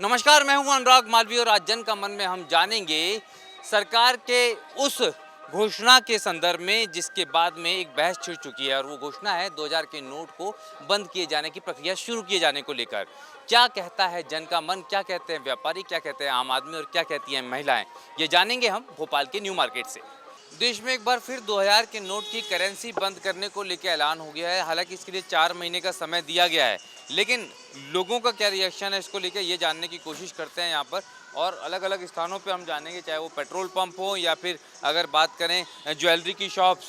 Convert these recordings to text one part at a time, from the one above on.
नमस्कार, मैं हूं अनुराग मालवीय और आज जन का मन में हम जानेंगे सरकार के उस घोषणा के संदर्भ में जिसके बाद में एक बहस छिड़ चुकी है और वो घोषणा है 2000 के नोट को बंद किए जाने की प्रक्रिया शुरू किए जाने को लेकर। क्या कहता है जन का मन, क्या कहते हैं व्यापारी, क्या कहते हैं आम आदमी और क्या कहती हैं महिलाएं, ये जानेंगे हम भोपाल के न्यू मार्केट से। देश में एक बार फिर 2000 के नोट की करेंसी बंद करने को लेकर ऐलान हो गया है। हालांकि इसके लिए 4 महीने का समय दिया गया है, लेकिन लोगों का क्या रिएक्शन है इसको लेकर ये जानने की कोशिश करते हैं यहाँ पर। और अलग अलग स्थानों पे हम जानेंगे, चाहे वो पेट्रोल पंप हो या फिर अगर बात करें ज्वेलरी की शॉप्स।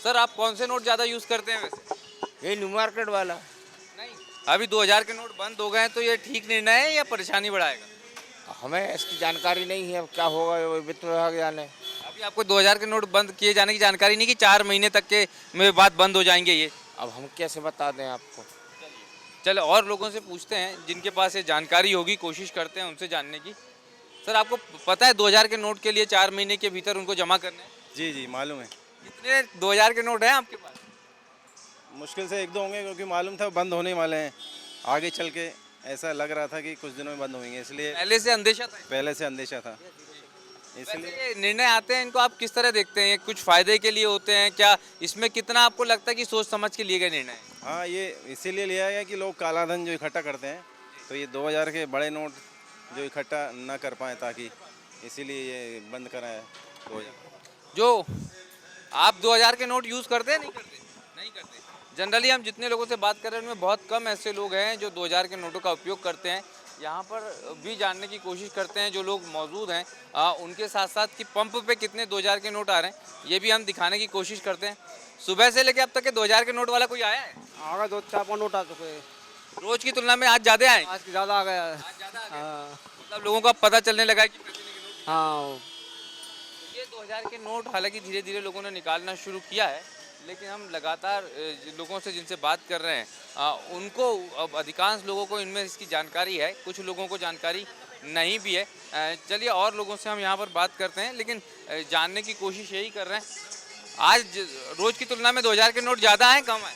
सर, आप कौन से नोट ज़्यादा यूज़ करते हैं वैसे? ये न्यू मार्केट वाला। नहीं, अभी 2000 के नोट बंद हो गए हैं तो ये ठीक निर्णय है या परेशानी बढ़ाएगा? हमें इसकी जानकारी नहीं है, अब क्या होगा वो वित्त विभाग जाने। अभी आपको 2000 के नोट बंद किए जाने की जानकारी नहीं कि 4 महीने तक के में बाद बंद हो जाएंगे ये? अब हम कैसे बता दें आपको। चलो और लोगों से पूछते हैं जिनके पास ये जानकारी होगी, कोशिश करते हैं उनसे जानने की। सर, आपको पता है 2000 के नोट के लिए 4 महीने के भीतर उनको जमा करना है? जी जी मालूम है। कितने 2000 के नोट हैं आपके पास? मुश्किल से एक दो होंगे क्योंकि मालूम था बंद होने वाले हैं। आगे चल के ऐसा लग रहा था कि कुछ दिनों में बंद होंगे, इसलिए पहले से अंदेशा था? पहले से अंदेशा था। इसलिए वैसे ये निर्णय आते हैं, इनको आप किस तरह देखते हैं? ये कुछ फायदे के लिए होते हैं क्या? इसमें कितना आपको लगता है कि सोच समझ के लिए गए निर्णय है? हाँ, ये इसीलिए लिया गया कि लोग काला धन जो इकट्ठा करते हैं, तो ये 2000 के बड़े नोट जो इकट्ठा ना कर पाए, ताकि इसीलिए ये बंद कराया है 2000। जो आप 2000 के नोट यूज़ करते हैं? नहीं करते? नहीं करते। जनरली हम जितने लोगों से बात कर रहे हैं उनमें बहुत कम ऐसे लोग हैं जो 2000 के नोटों का उपयोग करते हैं। यहाँ पर भी जानने की कोशिश करते हैं जो लोग मौजूद हैं उनके साथ साथ कि पंप पे कितने 2000 के नोट आ रहे हैं, ये भी हम दिखाने की कोशिश करते हैं। सुबह से लेकर अब तक के 2000 के नोट वाला कोई आया है? आगे 2-4 नोट आ चुके हैं। रोज की तुलना में आज ज़्यादा आए? आज ज़्यादा आ गया है। आज ज़्यादा आ गए। हाँ मतलब लोगों का पता चलने लगा है कि पैसे के नोट। हाँ। ये 2000 के नोट हालांकि धीरे धीरे लोगों ने निकालना शुरू किया है, लेकिन हम लगातार लोगों से जिनसे बात कर रहे हैं उनको अब अधिकांश लोगों को इनमें इसकी जानकारी है, कुछ लोगों को जानकारी नहीं भी है। चलिए और लोगों से हम यहाँ पर बात करते हैं, लेकिन जानने की कोशिश यही कर रहे हैं आज रोज की तुलना में 2000 के नोट ज़्यादा हैं कम है?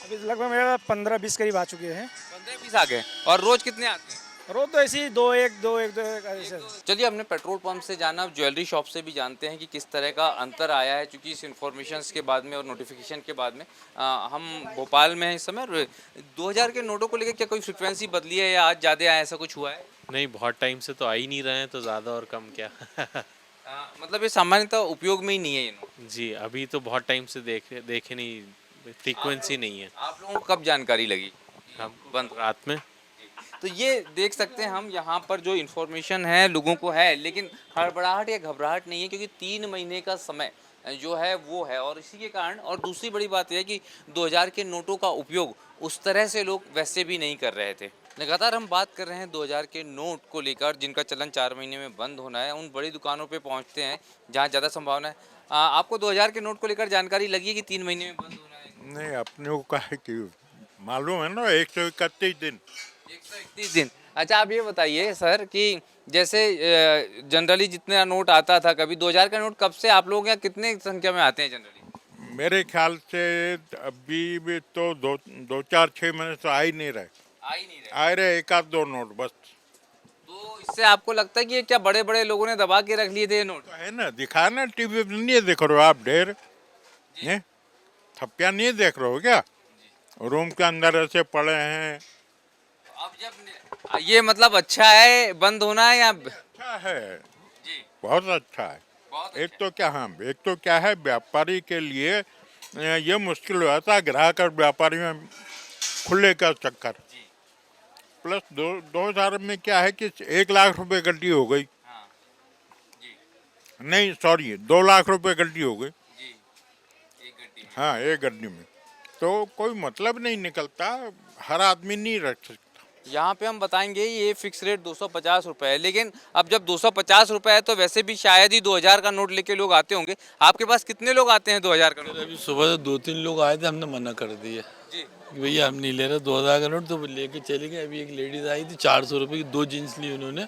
अभी लगभग मेरा 15-20 करीब आ चुके हैं। 15-20 आ गए। और रोज कितने आते हैं? रोज तो ऐसे ही 2-1 ऐसे। चलिए हमने पेट्रोल पंप से जाना, ज्वेलरी शॉप से भी जानते हैं कि किस तरह का अंतर आया है, क्योंकि इस इन्फॉर्मेशन के बाद में और नोटिफिकेशन के बाद में हम भोपाल में हैं इस समय। 2000 के नोटों को लेकर क्या कोई फ्रिक्वेंसी बदली है या आज ज़्यादा आया, ऐसा कुछ हुआ है? नहीं, बहुत टाइम से तो आ ही नहीं रहे हैं, तो ज़्यादा और कम क्या। मतलब ये सामान्यतः उपयोग में ही नहीं है ये नोट? जी, अभी तो बहुत टाइम से देखे नहीं, फ्रीक्वेंसी नहीं है। आप लोगों को कब जानकारी लगी हम बंद? रात में। तो ये देख सकते हैं हम यहाँ पर जो इन्फॉर्मेशन है लोगों को है, लेकिन हड़बड़ाहट या घबराहट नहीं है, क्योंकि 3 महीने का समय जो है वो है। और इसी के कारण और दूसरी बड़ी बात यह है कि 2000 के नोटों का उपयोग उस तरह से लोग वैसे भी नहीं कर रहे थे। लगातार हम बात कर रहे हैं 2000 के नोट को लेकर जिनका चलन 4 महीने में बंद होना है। उन बड़ी दुकानों पे पहुंचते हैं जहां ज़्यादा संभावना है। आपको 2000 के नोट को लेकर जानकारी लगी है कि 3 महीने में बंद होना है? नहीं, अपने को काहे की मालूम है ना, 131 दिन। 131 दिन। अच्छा, आप ये बताइए सर कि जैसे जनरली जितना नोट आता था, कभी 2000 का नोट कब से आप लोग यहाँ कितने संख्या में आते हैं जनरली? मेरे ख्याल से अभी भी तो 2-4-6 महीने से आ ही नहीं रहे। आ ही नहीं रहे। आ रहे 1-2 नोट बस। तो इससे आपको लगता है कि ये क्या बड़े बड़े लोगों ने दबा के रख लिए थे ये नोट? तो है ना, दिखा ना टीवी पे, नहीं देख रहे हो आप? ढेर थप्पियाँ नहीं देख रहे हो क्या? रूम के अंदर ऐसे पड़े हैं। अब जब ये मतलब अच्छा है बंद होना है या? अच्छा है जी, बहुत अच्छा है। बहुत एक तो क्या, हाँ, एक तो क्या है, व्यापारी के लिए ये मुश्किल हो जाता है, ग्राहक और व्यापारी में खुले का चक्कर। प्लस 2000 में क्या है कि 1 लाख रुपए गड्डी हो गई। हाँ, जी, नहीं सॉरी, 2 लाख रुपए गड्डी हो गई। जी, एक गड्डी। हाँ, एक गड्डी में तो कोई मतलब नहीं निकलता, हर आदमी नहीं रख सकता। यहाँ पे हम बताएंगे ये फिक्स रेट 250 रुपये है, लेकिन अब जब 250 रुपये है तो वैसे भी शायद ही 2000 का नोट लेके लोग आते होंगे। आपके पास कितने लोग आते हैं 2000 का नोट? अभी सुबह से 2-3 लोग आए थे, हमने मना कर दिया जी, कि भैया हम नहीं ले रहे 2000 का नोट, तो वो लेके चले गए। अभी एक लेडीज आई थी, 400 रुपये की 2 जीन्स ली उन्होंने,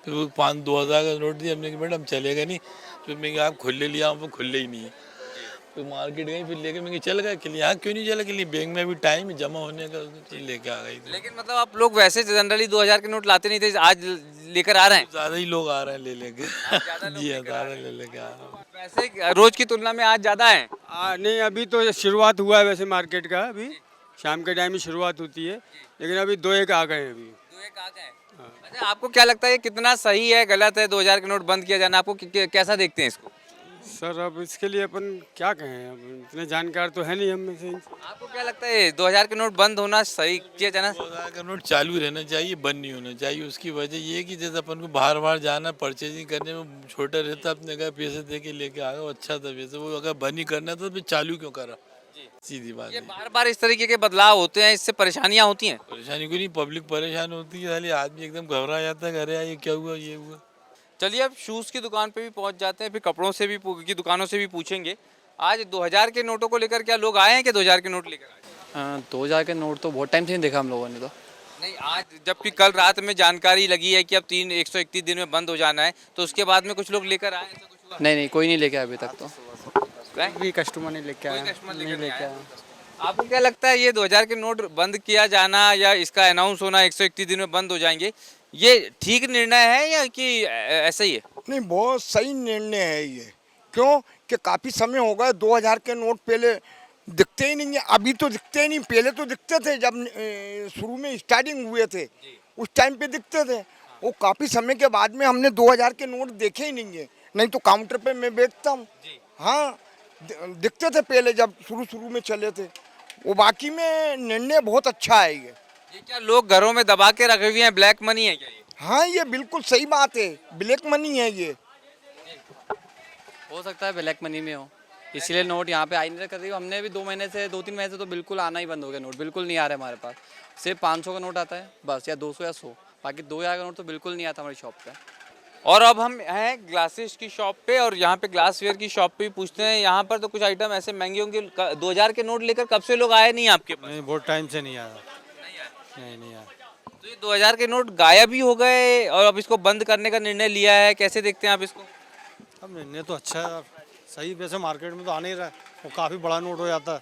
फिर वो 2000 का नोट दिया। हमने कहा मैडम चलेगा नहीं, फिर मैं आप खुले लिया, वो खुले ही नहीं है। फिर मार्केट गई, फिर लेके मैं चल गया के लिए। यहाँ क्यों नहीं चला के लिए, बैंक में अभी टाइम है जमा होने का, तो लेके आ गई थी। लेकिन मतलब आप लोग वैसे जनरली 2000 के नोट लाते नहीं थे, आज लेकर आ रहे हैं। ज़्यादा ही लोग आ रहे हैं ले लेके। ज़्यादा लोग जी हाँ, लेकर आ ज़्यादा ले लेके आ रहे हैं। वैसे रोज की तुलना में आज ज्यादा है। नहीं, अभी तो शुरुआत हुआ है वैसे मार्केट का, अभी शाम के टाइम में शुरुआत होती है, लेकिन अभी 2-1 आ गए हैं अभी। तो एक आ गए। अच्छा, आपको क्या लगता है ये कितना सही है, गलत है 2000 के नोट बंद किया जाना? आपको कैसा देखते हैं इसको? सर अब इसके लिए अपन क्या कहें, अब इतने जानकार तो है नहीं हम में से। आपको क्या लगता है 2000 के नोट बंद होना सही किया जाना? 2000 का नोट चालू रहना चाहिए, बंद नहीं होना चाहिए। उसकी वजह ये है कि जैसे अपन को बाहर बाहर जाना, परचेजिंग करने में छोटा रहता, अपने का पैसे दे के लेके आ गया, वो अच्छा था। वैसे वो अगर बंद ही करना था तो फिर चालू क्यों करा? सीधी बात ये है। बार बार इस तरीके के बदलाव होते हैं, इससे परेशानियां होती हैं। परेशानी को नहीं, पब्लिक परेशान होती है, खाली आदमी एकदम घबरा जाता है, अरे यार ये क्या हुआ, ये हुआ। चलिए अब शूज़ की दुकान पे भी पहुंच जाते हैं, फिर कपड़ों से भी की दुकानों से भी पूछेंगे। आज 2000 के नोटों को लेकर क्या लोग आए हैं कि 2000 के नोट लेकर आए? 2000 के नोट तो बहुत टाइम से नहीं देखा हम लोगों ने तो। नहीं, आज जबकि कल रात में जानकारी लगी है कि अब 131 दिन में बंद हो जाना है, तो उसके बाद में कुछ लोग लेकर आए, ऐसा कुछ हुआ? नहीं, कोई नहीं लेके आया अभी तक तो। भी कस्टमर नहीं लेके कोई आया, कस्टमर नहीं लेकर नहीं लेके आया। आया। आपको क्या लगता है ये 2000 के नोट बंद किया जाना या इसका अनाउंस होना 131 दिन में बंद हो जाएंगे, ये ठीक निर्णय है या कि ऐसा ही है? नहीं, बहुत सही निर्णय है ये। क्यों कि काफ़ी समय हो गया 2000 के नोट पहले दिखते ही नहीं है, अभी तो दिखते ही नहीं। पहले तो दिखते थे जब शुरू में स्टार्टिंग हुए थे, उस टाइम पे दिखते थे। वो काफ़ी समय के बाद में हमने 2000 के नोट देखे ही नहीं है, नहीं तो काउंटर पे मैं बेचता हूँ। हाँ, दिखते थे पहले जब शुरू में चले थे। वो बाकी में निर्णय बहुत अच्छा है ये। क्या लोग घरों में दबा के रखे हुए हैं, ब्लैक मनी है क्या ये? हाँ, ये बिल्कुल सही बात है, ब्लैक मनी है ये। हो सकता है ब्लैक मनी में हो, इसीलिए नोट यहाँ पे आई नहीं कर रही। हमने भी 2 महीने से 2-3 महीने से तो बिल्कुल आना ही बंद हो गया, नोट बिल्कुल नहीं आ रहा है हमारे पास। सिर्फ 500 का नोट आता है बस, या 200 या 100, बाकी 2000 का नोट तो बिल्कुल नहीं आता हमारी शॉप पे। और अब हम हैं ग्लासेस की शॉप पे, और यहाँ पे ग्लासवेयर की शॉप पे भी पूछते हैं। यहाँ पर तो कुछ आइटम ऐसे महंगे होंगे। 2000 के नोट लेकर कब से लोग आए नहीं आपके पास? नहीं, बहुत टाइम से नहीं आया। नहीं आया। तो ये 2000 के नोट गायब ही हो गए और अब इसको बंद करने का निर्णय लिया है, कैसे देखते हैं आप इसको? अब निर्णय तो अच्छा है, सही। वैसे मार्केट में तो आ नहीं रहा है, वो काफ़ी बड़ा नोट हो जाता है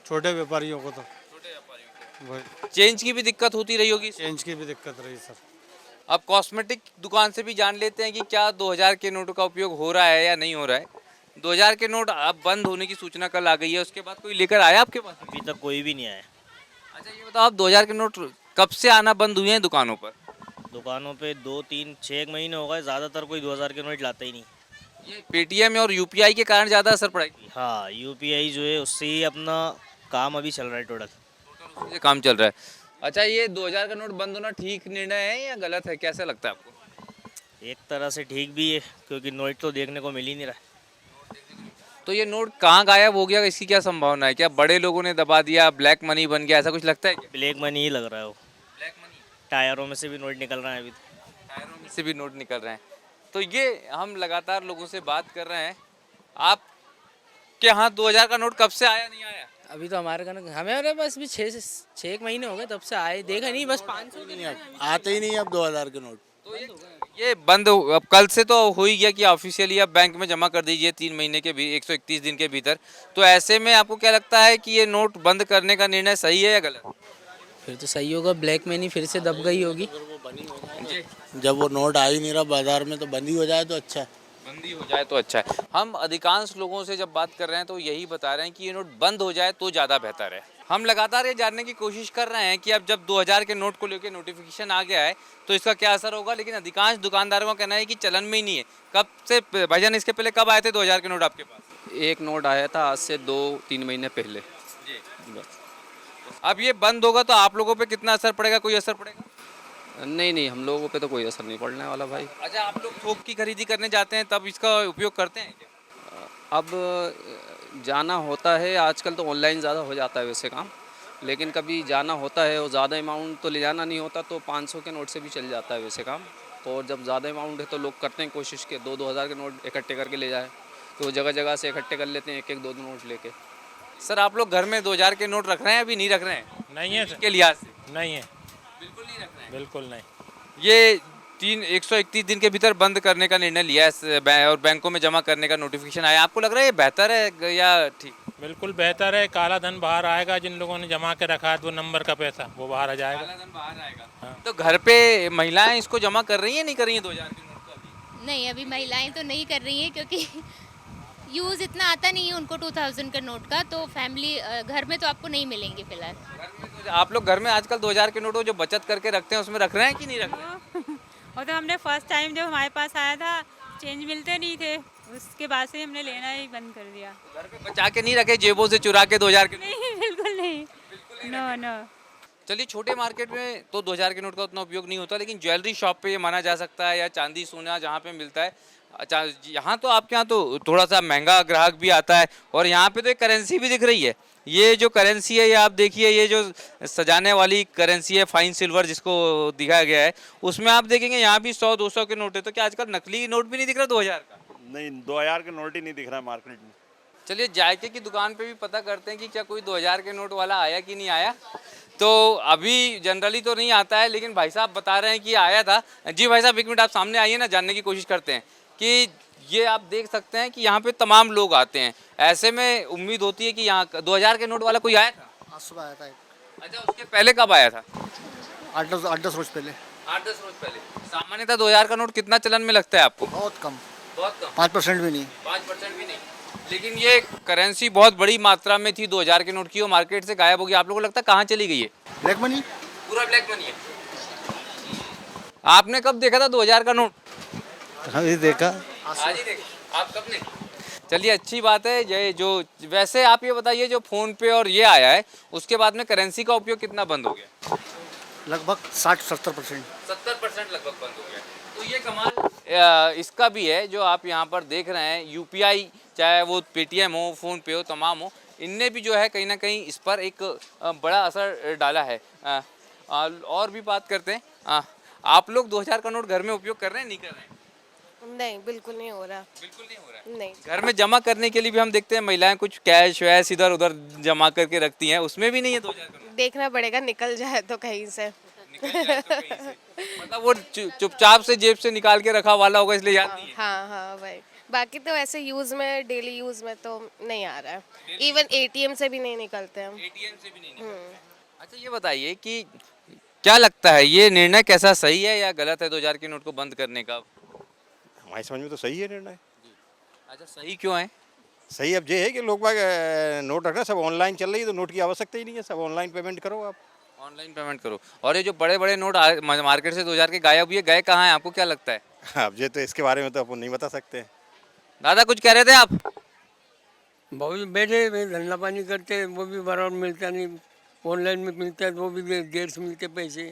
छोटे व्यापारियों को। तो वही चेंज की भी दिक्कत होती रही होगी। चेंज की भी दिक्कत रही सर। अब कॉस्मेटिक दुकान से भी जान लेते हैं कि क्या 2000 के नोटों का उपयोग हो रहा है या नहीं हो रहा है। 2000 के नोट अब बंद होने की सूचना कल आ गई है, उसके बाद कोई लेकर आया आपके पास? अभी तक कोई भी नहीं आया। अच्छा, ये बताओ आप 2000 के नोट कब से आना बंद हुए हैं दुकानों पर? दुकानों पे 2-3-6 महीने हो गए, ज़्यादातर कोई 2000 के नोट लाता ही नहीं। ये पेटीएम और यूपीआई के कारण ज़्यादा असर पड़ेगा। हाँ, यूपीआई जो है उससे ही अपना काम अभी चल रहा है टोटल। ये काम चल रहा है। अच्छा, ये 2000 का नोट बंद होना ठीक निर्णय है या गलत है, कैसा लगता है आपको? एक तरह से ठीक भी है, क्योंकि नोट तो देखने को मिल ही नहीं रहा है। तो ये नोट कहाँ गायब हो गया, इसकी क्या संभावना है? क्या बड़े लोगों ने दबा दिया, ब्लैक मनी बन गया, ऐसा कुछ लगता है क्या? ब्लैक मनी ही लग रहा है वो। ब्लैक मनी, टायरों में से भी नोट निकल रहा है अभी। टायरों में से भी नोट निकल रहे हैं। तो ये हम लगातार लोगों से बात कर रहे हैं। आप के यहाँ 2000 का नोट कब से आया नहीं आया? अभी तो हमारे घर हमारे पास भी 6 महीने हो गए तब से आए, देखा नहीं, बस 500 के आते ही नहीं अब 2000 के नोट। तो ये बंद अब कल से तो हो ही गया कि ऑफिशियली आप बैंक में जमा कर दीजिए 3 महीने के भी 131 दिन के भीतर। तो ऐसे में आपको क्या लगता है कि ये नोट बंद करने का निर्णय सही है या गलत? फिर तो सही होगा, ब्लैक मनी फिर से दब गई होगी। जब वो नोट आ ही नहीं रहा बाजार में, तो बंद ही हो जाए तो अच्छा है। बंदी हो जाए तो अच्छा है। हम अधिकांश लोगों से जब बात कर रहे हैं तो यही बता रहे हैं कि ये नोट बंद हो जाए तो ज़्यादा बेहतर है। हम लगातार ये जानने की कोशिश कर रहे हैं कि अब जब 2000 के नोट को लेकर नोटिफिकेशन आ गया है तो इसका क्या असर होगा, लेकिन अधिकांश दुकानदारों का कहना है कि चलन में ही नहीं है। कब से भाईजान, इसके पहले कब आए थे 2000 के नोट आपके पास? एक नोट आया था आज से 2-3 महीने पहले। अब ये बंद होगा तो आप लोगों पे कितना असर पड़ेगा, कोई असर पड़ेगा? नहीं, हम लोगों पे तो कोई असर नहीं पड़ने वाला भाई। अच्छा, आप लोग थोक की खरीदी करने जाते हैं तब इसका उपयोग करते हैं क्या? अब जाना होता है, आजकल तो ऑनलाइन ज़्यादा हो जाता है वैसे काम, लेकिन कभी जाना होता है और ज़्यादा अमाउंट तो ले जाना नहीं होता तो 500 के नोट से भी चल जाता है वैसे काम। और जब ज़्यादा अमाउंट है तो लोग करते हैं कोशिश के 2-2 हज़ार के नोट इकट्ठे करके ले जाए, तो जगह जगह से इकट्ठे कर लेते हैं, 1-1 2 नोट लेके। सर, आप लोग घर में 2000 के नोट रख रहे हैं, अभी नहीं रख रहे हैं? नहीं है सर, के लिहाज से नहीं है, बिल्कुल नहीं रख रहे हैं। बिल्कुल नहीं। ये 131 दिन के भीतर बंद करने का निर्णय लिया है और बैंकों में जमा करने का नोटिफिकेशन आया। आपको लग रहा है ये बेहतर है या ठीक? बिल्कुल बेहतर है। काला धन बाहर आएगा, जिन लोगों ने जमा के रखा है वो नंबर का पैसा वो बाहर आ जाएगा। काला धन बाहर आएगा। तो घर पे महिलाएं इसको जमा कर रही हैं नहीं कर रही हैं 2000 के नोट को अभी? नहीं, अभी महिलाएं तो नहीं कर रही हैं क्योंकि यूज़ इतना आता नहीं है उनको 2000 का नोट का, तो फैमिली घर में तो आपको नहीं मिलेंगे फिलहाल। घर में तो आप लोग घर में आजकल 2000 के नोट वो जो बचत करके रखते हैं उसमें रख रहे हैं कि नहीं रख रहे हैं? और तो हमने फर्स्ट टाइम जब हमारे पास आया था चेंज मिलते नहीं थे, उसके बाद से हमने लेना ही बंद कर दिया। घर पे बचा के नहीं रखे, जेबों से चुरा के 2000 के? नहीं, बिल्कुल नहीं, नो नो। चलिए, छोटे मार्केट में तो 2000 के नोट का उतना उपयोग नहीं होता, लेकिन ज्वेलरी शॉप पे ये माना जा सकता है या चांदी सोना जहाँ पे मिलता है। अच्छा, यहाँ तो आपके यहाँ तो थोड़ा सा महंगा ग्राहक भी आता है और यहाँ पे तो एक करेंसी भी दिख रही है। ये जो करेंसी है ये आप देखिए, ये जो सजाने वाली करेंसी है फाइन सिल्वर जिसको दिखाया गया है, उसमें आप देखेंगे यहाँ भी 100-200 के नोट है। तो क्या आजकल नकली नोट भी नहीं दिख रहा 2000 का? नहीं, 2000 का नोट ही नहीं दिख रहा मार्केट में। चलिए, जायके की दुकान पे भी पता करते हैं कि क्या कोई 2000 के नोट वाला आया कि नहीं आया। तो अभी जनरली तो नहीं आता है, लेकिन भाई साहब बता रहे हैं कि आया था। जी भाई साहब, एक मिनट आप सामने आइए ना, जानने की कोशिश करते हैं कि ये आप देख सकते हैं कि यहाँ पे तमाम लोग आते हैं। ऐसे में उम्मीद होती है कि यहाँ 2000 के नोट वाला कोई आया था? आज सुबह आया था। अच्छा, उसके पहले कब आया था? 8-10 रोज पहले। 8-10 रोज पहले। सामान्यतः 2000 का नोट कितना चलन में लगता है आपको? बहुत कम, बहुत कम, 5% भी नहीं। 5% भी नहीं। लेकिन ये करेंसी बहुत बड़ी मात्रा में थी 2000 के नोट की, वो मार्केट से गायब हो गई। आप लोगों को लगता है कहाँ चली गई है? ब्लैक मनी, पूरा ब्लैक मनी है। आपने कब देखा था 2000 का नोट? अभी देखा, आज ही देखा। आप कब ने? चलिए, अच्छी बात है। ये जो वैसे आप ये बताइए, जो फोन पे और ये आया है उसके बाद में करेंसी का उपयोग कितना बंद हो गया? लगभग 60-70%। 70% लगभग बंद हो गया। तो ये कमाल इसका भी है जो आप यहाँ पर देख रहे हैं। यूपीआई, चाहे वो पेटीएम हो, फ़ोन पे हो, तमाम हो, इनने भी जो है कहीं ना कहीं इस पर एक बड़ा असर डाला है। और भी बात करते हैं। आप लोग 2000 का नोट घर में उपयोग कर रहे हैं नहीं कर रहे हैं? नहीं, बिल्कुल नहीं हो रहा। बिल्कुल नहीं हो रहा है। नहीं, घर में जमा करने के लिए भी हम देखते हैं महिलाएं कुछ कैश वैश इधर उधर जमा करके रखती हैं, उसमें भी नहीं है 2000 का नोट। देखना पड़ेगा निकल जाए तो कहीं से। निकल जाए तो कहीं से। मतलब वो चुपचाप से जेब से निकाल के रखा वाला होगा, इसलिए याद नहीं है। हाँ हाँ भाई, बाकी तो ऐसे यूज़ में, डेली यूज़ में तो नहीं आ रहा है। इवन एटीएम से भी नहीं निकलते हम। एटीएम से भी नहीं निकलता। अच्छा, ये बताइए कि क्या लगता है ये निर्णय कैसा सही है या गलत है 2000 के नोट को बंद करने का? हमारी समझ में तो सही है निर्णय। अच्छा, सही क्यों है? सही अब ये है कि लोग बाग नोट रखना, सब ऑनलाइन चल रही है तो नोट की आवश्यकता ही नहीं है, सब ऑनलाइन पेमेंट करो आप। ऑनलाइन पेमेंट करो। और ये जो बड़े बड़े नोट मार्केट से 2000 के गायब हुए, गए कहाँ हैं आपको क्या लगता है? अब ये तो इसके बारे में तो अपन नहीं बता सकते। दादा, कुछ कह रहे थे आप? बहुत बैठे धंधा पानी करते, वो भी बराबर मिलता नहीं। ऑनलाइन में मिलता है वो भी देर से मिलते पैसे।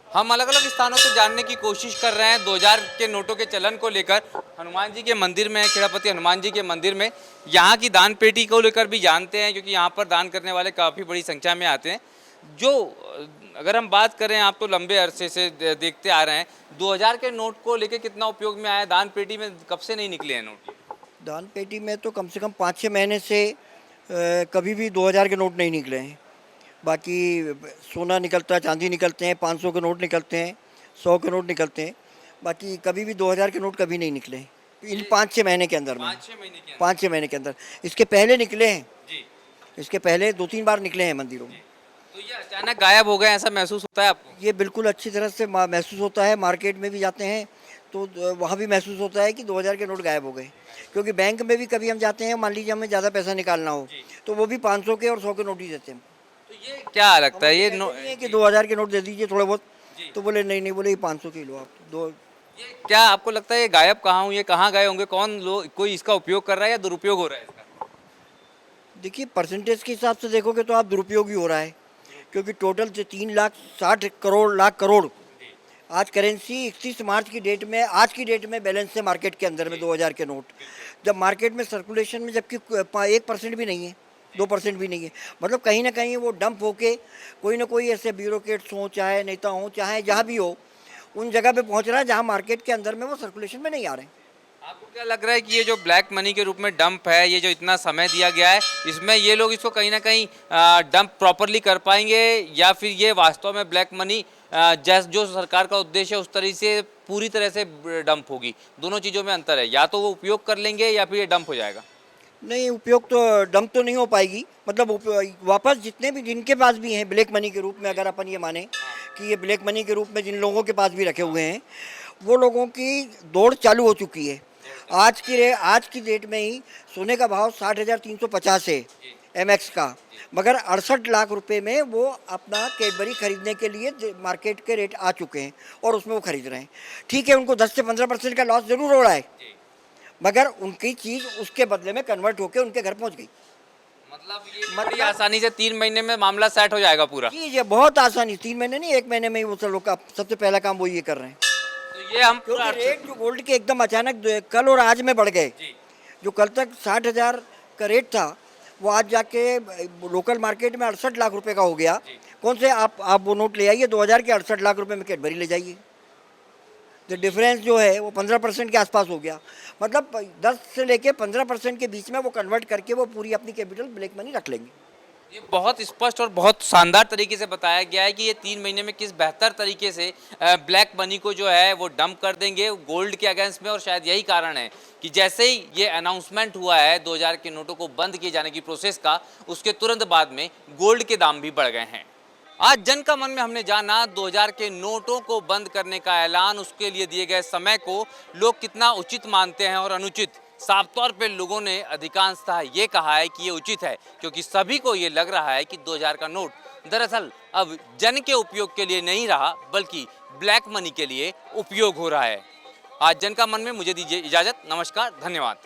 हम अलग अलग स्थानों से जानने की कोशिश कर रहे हैं 2000 के नोटों के चलन को लेकर। हनुमान जी के मंदिर में, खेड़ापति हनुमान जी के मंदिर में, यहाँ की दान पेटी को लेकर भी जानते हैं, क्योंकि यहाँ पर दान करने वाले काफ़ी बड़ी संख्या में आते हैं। जो अगर हम बात करें, आप तो लंबे अरसे से देखते आ रहे हैं, 2000 के नोट को लेकर कितना उपयोग में आया? दान पेटी में कब से नहीं निकले हैं नोट? दान पेटी में तो कम से कम 5-6 महीने से कभी भी 2000 के नोट नहीं निकले हैं। बाकी सोना निकलता है, चांदी निकलते हैं, 500 के नोट निकलते हैं, 100 के नोट निकलते हैं। बाकी कभी भी 2000 के नोट कभी नहीं निकले इन 5-6 महीने के अंदर में। 5-6 महीने के अंदर। इसके पहले निकले हैं जी। इसके पहले 2-3 बार निकले हैं मंदिरों में। तो ये अचानक गायब हो गए, ऐसा महसूस होता है आपको? ये बिल्कुल अच्छी तरह से महसूस होता है। मार्केट में भी जाते हैं तो वहाँ भी महसूस होता है कि 2000 के नोट गायब हो गए। क्योंकि बैंक में भी कभी हम जाते हैं, मान लीजिए हमें ज़्यादा पैसा निकालना हो तो वो भी 500 के और 100 के नोट ही देते हैं। तो ये क्या लगता है, ये कि 2000 के नोट दे दीजिए थोड़े बहुत, तो बोले नहीं, बोले ये 500 के लो आप दो। ये क्या आपको लगता है ये गायब कहाँ हुए, कहाँ गए होंगे? कौन लोग, कोई इसका उपयोग कर रहा है या दुरुपयोग हो रहा है इसका? देखिए, परसेंटेज के हिसाब से देखोगे तो आप दुरुपयोग ही हो रहा है। क्योंकि टोटल 3,60 लाख करोड़ आज करेंसी 31 मार्च की डेट में, आज की डेट में बैलेंस है मार्केट के अंदर में 2000 के नोट। जब मार्केट में सर्कुलेशन में जबकि 1% भी नहीं है, 2% भी नहीं है। मतलब कहीं ना कहीं वो डंप होके कोई ना कोई ऐसे ब्यूरोक्रेट्स हों, चाहे नेता हों, चाहे जहाँ भी हो, उन जगह पे पहुँच रहा है जहाँ मार्केट के अंदर में वो सर्कुलेशन में नहीं आ रहे हैं। आपको क्या लग रहा है कि ये जो ब्लैक मनी के रूप में डंप है, ये जो इतना समय दिया गया है, इसमें ये लोग इसको कहीं ना कहीं डंप प्रॉपरली कर पाएंगे या फिर ये वास्तव में ब्लैक मनी जो सरकार का उद्देश्य है उस तरह से पूरी तरह से डंप होगी? दोनों चीज़ों में अंतर है, या तो वो उपयोग कर लेंगे या फिर ये डंप हो जाएगा। नहीं, उपयोग तो डंप तो नहीं हो पाएगी, मतलब वापस जितने भी जिनके पास भी हैं ब्लैक मनी के रूप में, अगर अपन ये माने कि ये ब्लैक मनी के रूप में जिन लोगों के पास भी रखे हुए हैं, वो लोगों की दौड़ चालू हो चुकी है। आज की डेट में ही सोने का भाव 60,350 है MX का, मगर 68 लाख रुपए में वो अपना कैडबरी खरीदने के लिए मार्केट के रेट आ चुके हैं और उसमें वो खरीद रहे हैं। ठीक है, उनको 10 से 15% का लॉस जरूर हो रहा है, मगर उनकी चीज़ उसके बदले में कन्वर्ट होकर उनके घर पहुंच गई। मतलब ये बड़ी आसानी से 3 महीने में मामला सेट हो जाएगा पूरा? जी, ये बहुत आसानी, 3 महीने नहीं, 1 महीने में ही वो सब लोग का सबसे पहला काम वो ये कर रहे हैं। तो ये हम क्योंकि रेट जो गोल्ड के एकदम अचानक कल और आज में बढ़ गए, जो कल तक 60,000 का रेट था वो आज जाके लोकल मार्केट में 68 लाख रुपए का हो गया। कौन से आप वो नोट ले आइए 2000 के, 68 लाख रुपए में कैडबरी ले जाइए, तो डिफरेंस जो है वो 15% के आसपास हो गया। मतलब 10 से लेके 15% के बीच में वो कन्वर्ट करके वो पूरी अपनी कैपिटल ब्लैक मनी रख लेंगे। ये बहुत स्पष्ट और बहुत शानदार तरीके से बताया गया है कि ये 3 महीने में किस बेहतर तरीके से ब्लैक मनी को जो है वो डंप कर देंगे गोल्ड के अगेंस्ट में। और शायद यही कारण है कि जैसे ही ये अनाउंसमेंट हुआ है 2000 के नोटों को बंद किए जाने की प्रोसेस का, उसके तुरंत बाद में गोल्ड के दाम भी बढ़ गए हैं। आज जन का मन में हमने जाना 2000 के नोटों को बंद करने का ऐलान, उसके लिए दिए गए समय को लोग कितना उचित मानते हैं और अनुचित। साफ तौर पे लोगों ने अधिकांशतः ये कहा है कि ये उचित है, क्योंकि सभी को ये लग रहा है कि 2000 का नोट दरअसल अब जन के उपयोग के लिए नहीं रहा, बल्कि ब्लैक मनी के लिए उपयोग हो रहा है। आज जन का मन में मुझे दीजिए इजाज़त। नमस्कार, धन्यवाद।